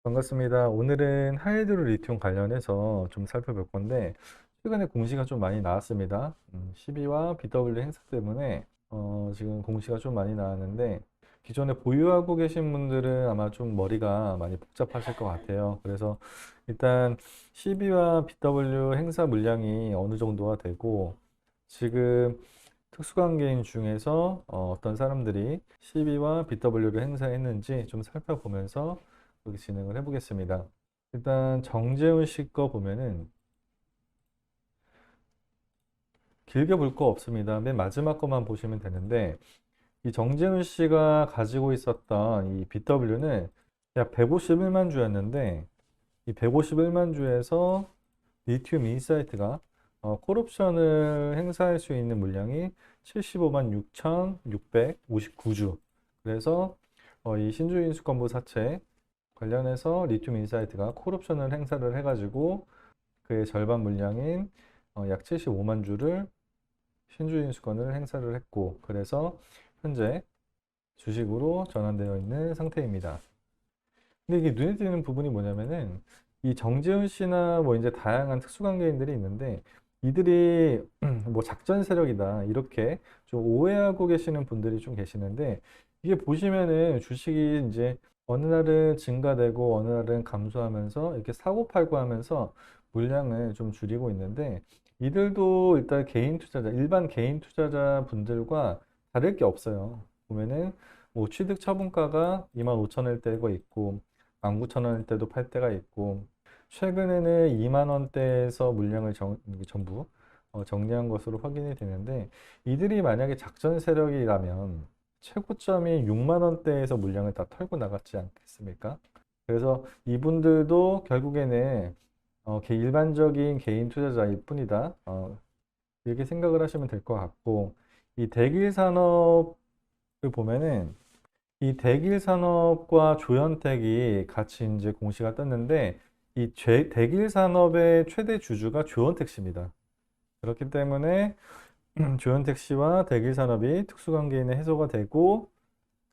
반갑습니다. 오늘은 하이드로 리튬 관련해서 좀 살펴볼 건데, 최근에 공시가 좀 많이 나왔습니다. 12와 BW 행사 때문에 지금 공시가 좀 많이 나왔는데, 기존에 보유하고 계신 분들은 아마 좀 머리가 많이 복잡하실 것 같아요. 그래서 일단 12와 BW 행사 물량이 어느 정도가 되고, 지금 특수관계인 중에서 어떤 사람들이 12와 BW를 행사했는지 좀 살펴보면서 여기 진행을 해보겠습니다. 일단 정재훈 씨 거 보면은 길게 볼 거 없습니다. 맨 마지막 거만 보시면 되는데, 이 정재훈 씨가 가지고 있었던 이 BW는 약 151만 주였는데, 이 151만 주에서 리튬 인사이트가 콜옵션을 행사할 수 있는 물량이 75만 6,659주. 그래서 이 신주인수권부 사채 관련해서 리튬 인사이트가 콜옵션을 행사를 해가지고 그의 절반 물량인 약 75만 주를 신주인수권을 행사를 했고, 그래서 현재 주식으로 전환되어 있는 상태입니다. 근데 이게 눈에 띄는 부분이 뭐냐면은, 이 정재훈 씨나 뭐 이제 다양한 특수관계인들이 있는데, 이들이 뭐 작전 세력이다 이렇게 좀 오해하고 계시는 분들이 좀 계시는데, 이게 보시면은 주식이 이제 어느 날은 증가되고 어느 날은 감소하면서 이렇게 사고팔고 하면서 물량을 좀 줄이고 있는데, 이들도 일단 개인 투자자, 일반 개인 투자자 분들과 다를 게 없어요. 보면은 뭐 취득 처분가가 25,000원일 때가 있고 19,000원일 때도 팔 때가 있고, 최근에는 2만 원대에서 물량을 전부 정리한 것으로 확인이 되는데, 이들이 만약에 작전 세력이라면 최고점이 6만 원대에서 물량을 다 털고 나갔지 않겠습니까? 그래서 이분들도 결국에는 일반적인 개인 투자자일 뿐이다. 이렇게 생각을 하시면 될 것 같고, 이 대길 산업을 보면은 이 대길 산업과 조현택이 같이 이제 공시가 떴는데, 대길 산업의 최대 주주가 조현택 씨입니다. 그렇기 때문에 조현택 씨와 대길 산업이 특수관계인의 해소가 되고,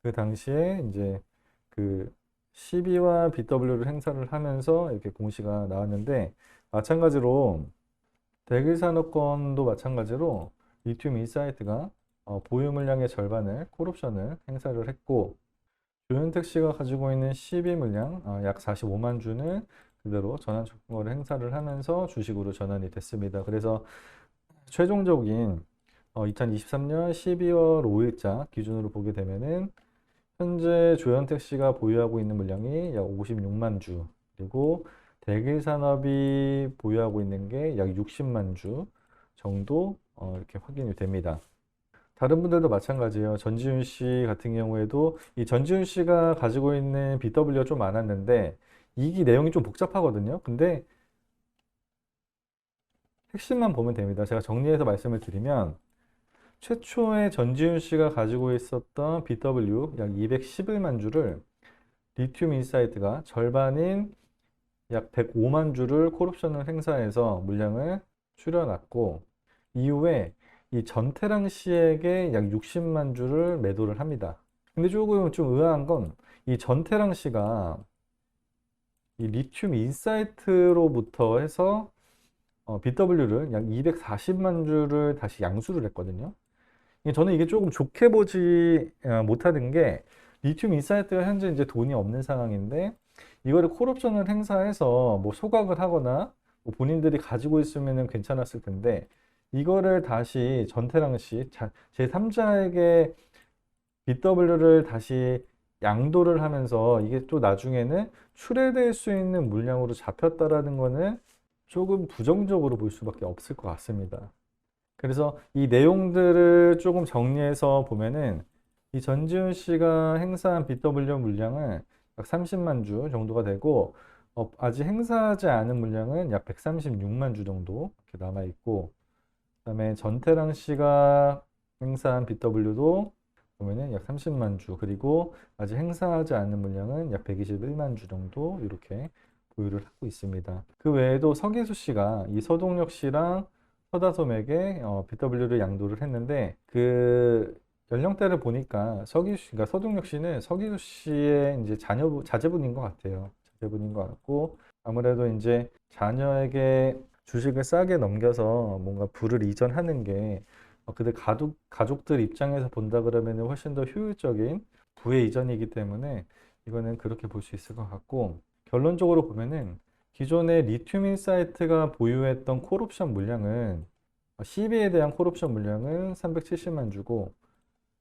그 당시에 이제 그 CB와 BW를 행사를 하면서 이렇게 공시가 나왔는데, 마찬가지로 대길 산업권도 마찬가지로 리튬 인사이트가 보유 물량의 절반을 콜옵션을 행사를 했고, 조현택 씨가 가지고 있는 12 물량 약 45만 주는 그대로 전환 조건거래 행사를 하면서 주식으로 전환이 됐습니다. 그래서 최종적인 2023년 12월 5일자 기준으로 보게 되면은 현재 조현택 씨가 보유하고 있는 물량이 약 56만 주, 그리고 대길산업이 보유하고 있는 게 약 60만 주 정도 이렇게 확인이 됩니다. 다른 분들도 마찬가지예요. 전지훈 씨 같은 경우에도 이 전지훈 씨가 가지고 있는 BW가 좀 많았는데, 이 내용이 좀 복잡하거든요. 근데 핵심만 보면 됩니다. 제가 정리해서 말씀을 드리면, 최초에 전지훈 씨가 가지고 있었던 BW 약 211만 주를 리튬 인사이트가 절반인 약 105만 주를 콜옵션을 행사해서 물량을 줄여놨고, 이후에 이 전태랑 씨에게 약 60만 주를 매도를 합니다. 근데 조금 좀 의아한 건, 이 전태랑 씨가 이 리튬 인사이트로부터 해서 BW를 약 240만 주를 다시 양수를 했거든요. 저는 이게 조금 좋게 보지 못하는 게, 리튬 인사이트가 현재 이제 돈이 없는 상황인데, 이거를 콜옵션을 행사해서 뭐 소각을 하거나 뭐 본인들이 가지고 있으면 괜찮았을 텐데, 이거를 다시 전태랑 씨, 제3자에게 BW를 다시 양도를 하면서 이게 또 나중에는 출회될 수 있는 물량으로 잡혔다라는 거는 조금 부정적으로 볼 수밖에 없을 것 같습니다. 그래서 이 내용들을 조금 정리해서 보면은, 이 전지훈 씨가 행사한 BW 물량은 약 30만 주 정도가 되고, 아직 행사하지 않은 물량은 약 136만 주 정도 이렇게 남아 있고, 그다음에 전태랑 씨가 행사한 BW도 보면은 약 30만 주, 그리고 아직 행사하지 않은 물량은 약 121만 주 정도 이렇게 보유를 하고 있습니다. 그 외에도 서기수 씨가 이 서동혁 씨랑 서다솜에게 BW를 양도를 했는데, 그 연령대를 보니까 서동혁 씨는 서기수 씨의 이제 자제분인 것 같아요. 대부분인 것 같고, 아무래도 이제 자녀에게 주식을 싸게 넘겨서 뭔가 부를 이전하는 게 그들 가족들 입장에서 본다 그러면 훨씬 더 효율적인 부의 이전이기 때문에 이거는 그렇게 볼 수 있을 것 같고, 결론적으로 보면은 기존의 리튬 인사이트가 보유했던 콜옵션 물량은 CB에 대한 콜옵션 물량은 370만 주고,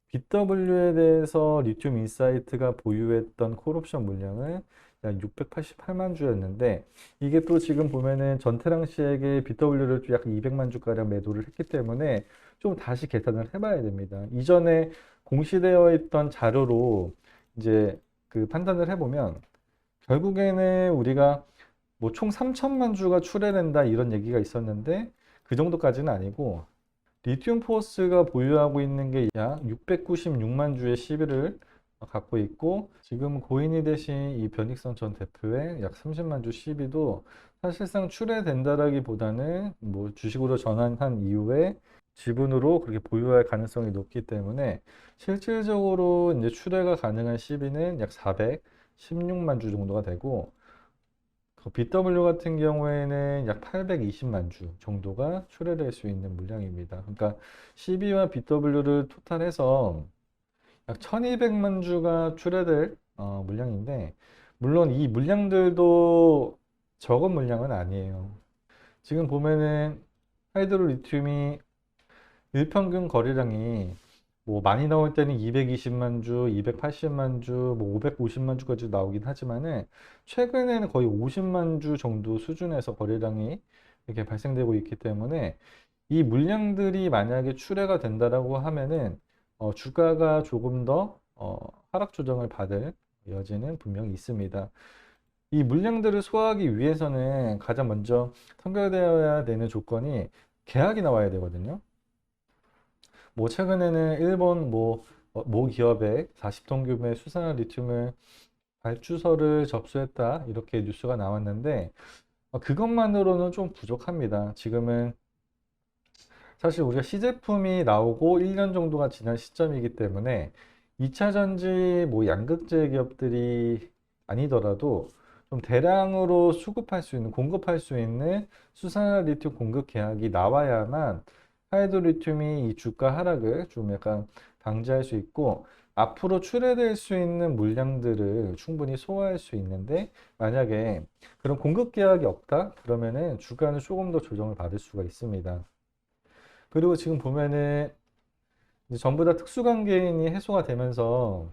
BW에 대해서 리튬 인사이트가 보유했던 콜옵션 물량은 약 688만 주였는데, 이게 또 지금 보면은 전태랑 씨에게 BW를 약 200만 주가량 매도를 했기 때문에 좀 다시 계산을 해봐야 됩니다. 이전에 공시되어 있던 자료로 이제 그 판단을 해보면 결국에는 우리가 뭐 총 3천만 주가 출해된다 이런 얘기가 있었는데, 그 정도까지는 아니고 리튬 포스가 보유하고 있는 게 약 696만 주의 시비를 갖고 있고, 지금 고인이 되신 이 변익성 전 대표의 약 30만 주 시비도 사실상 출해된다라기보다는 뭐 주식으로 전환한 이후에 지분으로 그렇게 보유할 가능성이 높기 때문에 실질적으로 이제 출해가 가능한 시비는 약 416만 주 정도가 되고, BW 같은 경우에는 약 820만 주 정도가 출해될 수 있는 물량입니다. 그러니까 CB와 BW를 토탈해서 약 1200만 주가 출해될 물량인데, 물론 이 물량들도 적은 물량은 아니에요. 지금 보면은 하이드로 리튬이 일평균 거래량이 뭐 많이 나올 때는 220만 주, 280만 주, 뭐 550만 주까지 나오긴 하지만은 최근에는 거의 50만 주 정도 수준에서 거래량이 이렇게 발생되고 있기 때문에 이 물량들이 만약에 출해가 된다라고 하면은 주가가 조금 더 하락 조정을 받을 여지는 분명히 있습니다. 이 물량들을 소화하기 위해서는 가장 먼저 선결되어야 되는 조건이 계약이 나와야 되거든요. 뭐 최근에는 일본 모 기업의 40톤 규모의 수산화 리튬을 발주서를 접수했다 이렇게 뉴스가 나왔는데, 그것만으로는 좀 부족합니다. 지금은 사실 우리가 시제품이 나오고 1년 정도가 지난 시점이기 때문에 2차 전지 뭐 양극재 기업들이 아니더라도 좀 대량으로 수급할 수 있는, 공급할 수 있는 수산화 리튬 공급 계약이 나와야만 하이드로리튬이 이 주가 하락을 좀 약간 방지할 수 있고, 앞으로 출해될 수 있는 물량들을 충분히 소화할 수 있는데, 만약에 그런 공급 계약이 없다 그러면은 주가는 조금 더 조정을 받을 수가 있습니다. 그리고 지금 보면은 이제 전부 다 특수관계인이 해소가 되면서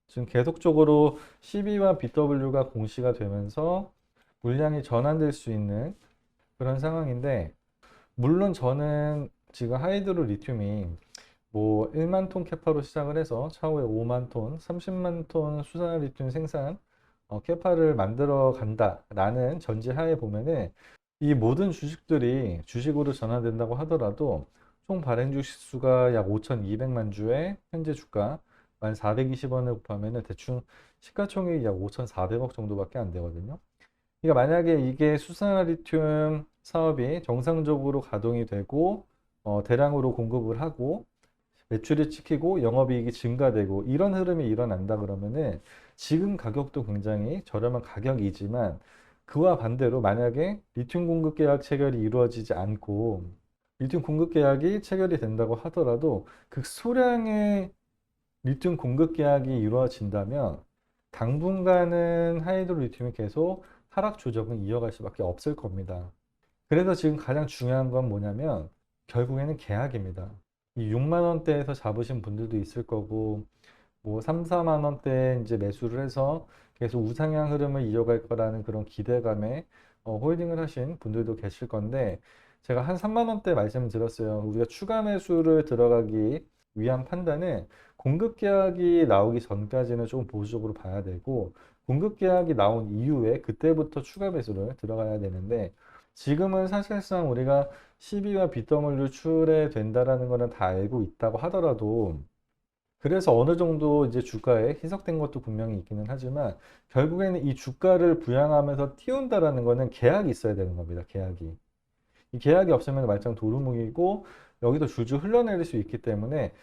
지금 계속적으로 CB와 BW가 공시가 되면서 물량이 전환될 수 있는 그런 상황인데, 물론 저는 지금 하이드로 리튬이 뭐 1만 톤 캐파로 시작을 해서 차후에 5만 톤, 30만 톤 수산 리튬 생산 캐파를 만들어 간다라는 전제하에 보면은 이 모든 주식들이 주식으로 전환된다고 하더라도 총 발행 주식 수가 약 5,200만 주에 현재 주가 1,420원을 곱하면은 대충 시가총액이 약 5,400억 정도밖에 안 되거든요. 그러니까 만약에 이게 수산화 리튬 사업이 정상적으로 가동이 되고 대량으로 공급을 하고 매출이 찍히고 영업이익이 증가되고 이런 흐름이 일어난다 그러면은 지금 가격도 굉장히 저렴한 가격이지만, 그와 반대로 만약에 리튬 공급 계약 체결이 이루어지지 않고 리튬 공급 계약이 체결이 된다고 하더라도 극소량의 리튬 공급 계약이 이루어진다면 당분간은 하이드로 리튬이 계속 하락 조정을 이어갈 수밖에 없을 겁니다. 그래서 지금 가장 중요한 건 뭐냐면 결국에는 계약입니다. 이 6만 원대에서 잡으신 분들도 있을 거고, 뭐 3, 4만 원대에 이제 매수를 해서 계속 우상향 흐름을 이어갈 거라는 그런 기대감에 홀딩을 하신 분들도 계실 건데, 제가 한 3만 원대 말씀을 드렸어요. 우리가 추가 매수를 들어가기 위한 판단은 공급 계약이 나오기 전까지는 조금 보수적으로 봐야 되고, 공급 계약이 나온 이후에 그때부터 추가 매수를 들어가야 되는데, 지금은 사실상 우리가 CB와 BW 출해된다라는 거는 다 알고 있다고 하더라도, 그래서 어느 정도 이제 주가에 희석된 것도 분명히 있기는 하지만 결국에는 이 주가를 부양하면서 띄운다라는 거는 계약이 있어야 되는 겁니다. 계약이. 이 계약이 없으면 말짱 도루묵이고 여기서 줄줄 흘러내릴 수 있기 때문에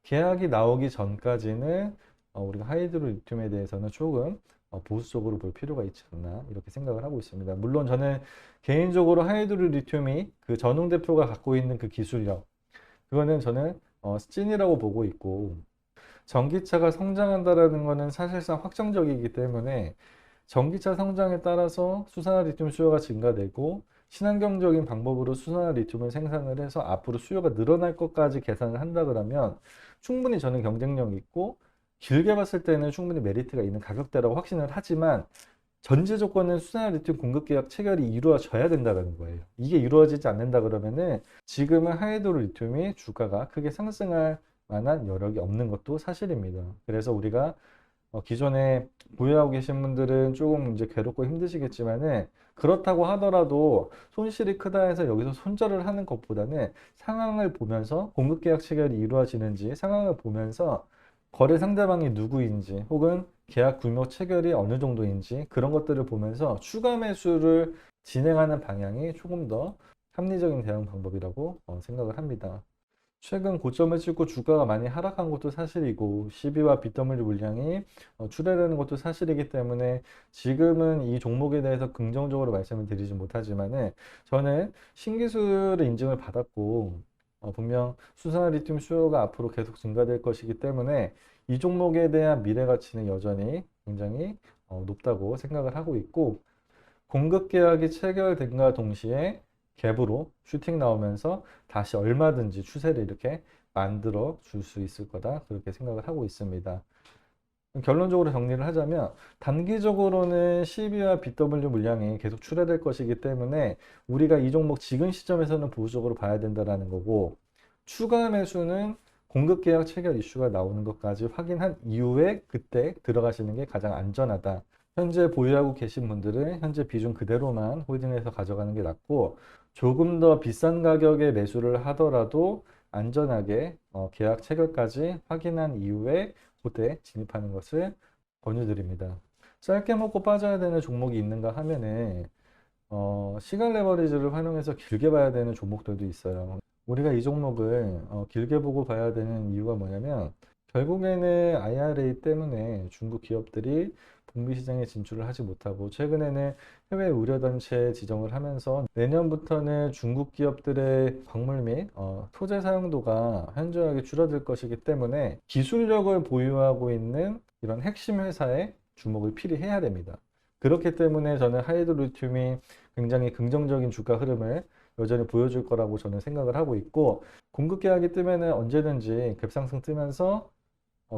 계약이 나오기 전까지는 우리가 하이드로 리튬에 대해서는 조금 보수적으로 볼 필요가 있지 않나 이렇게 생각을 하고 있습니다. 물론 저는 개인적으로 하이드로 리튬이 그 전웅 대표가 갖고 있는 그 기술력 그거는 저는 찐이라고 보고 있고 전기차가 성장한다라는 것은 사실상 확정적이기 때문에 전기차 성장에 따라서 수산화 리튬 수요가 증가되고 친환경적인 방법으로 수산화 리튬을 생산을 해서 앞으로 수요가 늘어날 것까지 계산을 한다 그러면 충분히 저는 경쟁력 있고 길게 봤을 때는 충분히 메리트가 있는 가격대라고 확신을 하지만 전제 조건은 수산화 리튬 공급 계약 체결이 이루어져야 된다는 거예요. 이게 이루어지지 않는다 그러면은 지금은 하이드로 리튬이 주가가 크게 상승할 만한 여력이 없는 것도 사실입니다. 그래서 우리가 기존에 보유하고 계신 분들은 조금 이제 괴롭고 힘드시겠지만은 그렇다고 하더라도 손실이 크다 해서 여기서 손절을 하는 것보다는 상황을 보면서 공급 계약 체결이 이루어지는지 상황을 보면서 거래 상대방이 누구인지 혹은 계약 규모 체결이 어느 정도인지 그런 것들을 보면서 추가 매수를 진행하는 방향이 조금 더 합리적인 대응 방법이라고 생각을 합니다. 최근 고점을 찍고 주가가 많이 하락한 것도 사실이고 CB와 BW 물량이 출하되는 것도 사실이기 때문에 지금은 이 종목에 대해서 긍정적으로 말씀을 드리지 못하지만은 저는 신기술의 인증을 받았고 분명 수산화 리튬 수요가 앞으로 계속 증가될 것이기 때문에 이 종목에 대한 미래 가치는 여전히 굉장히 높다고 생각을 하고 있고 공급 계약이 체결된과 동시에 갭으로 슈팅 나오면서 다시 얼마든지 추세를 이렇게 만들어 줄 수 있을 거다 그렇게 생각을 하고 있습니다. 결론적으로 정리를 하자면 단기적으로는 CB와 BW 물량이 계속 출하될 것이기 때문에 우리가 이 종목 지금 시점에서는 보수적으로 봐야 된다라는 거고 추가 매수는 공급 계약 체결 이슈가 나오는 것까지 확인한 이후에 그때 들어가시는 게 가장 안전하다. 현재 보유하고 계신 분들은 현재 비중 그대로만 홀딩해서 가져가는 게 낫고 조금 더 비싼 가격에 매수를 하더라도 안전하게 계약 체결까지 확인한 이후에 그때 진입하는 것을 권유드립니다. 짧게 먹고 빠져야 되는 종목이 있는가 하면은 시간 레버리지를 활용해서 길게 봐야 되는 종목들도 있어요. 우리가 이 종목을 길게 보고 봐야 되는 이유가 뭐냐면 결국에는 IRA 때문에 중국 기업들이 북미 시장에 진출을 하지 못하고 최근에는 해외 우려단체 지정을 하면서 내년부터는 중국 기업들의 광물 및 토지 사용도가 현저하게 줄어들 것이기 때문에 기술력을 보유하고 있는 이런 핵심 회사에 주목을 필히 해야 됩니다. 그렇기 때문에 저는 하이드로리튬이 굉장히 긍정적인 주가 흐름을 여전히 보여줄 거라고 저는 생각을 하고 있고 공급 계약이 뜨면은 언제든지 급상승 뜨면서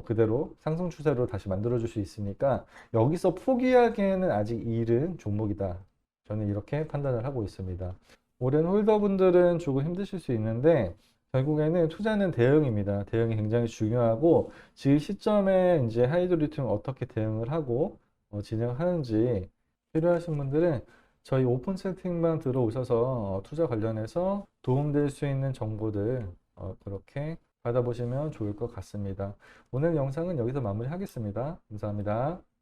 그대로 상승 추세로 다시 만들어줄 수 있으니까 여기서 포기하기에는 아직 이른 종목이다. 저는 이렇게 판단을 하고 있습니다. 오랜 홀더분들은 조금 힘드실 수 있는데 결국에는 투자는 대응입니다. 대응이 굉장히 중요하고 지금 시점에 이제 하이드로리튬 어떻게 대응을 하고 진행하는지 필요하신 분들은 저희 오픈 채팅방 들어오셔서 투자 관련해서 도움될 수 있는 정보들 그렇게 받아보시면 좋을 것 같습니다. 오늘 영상은 여기서 마무리하겠습니다. 감사합니다.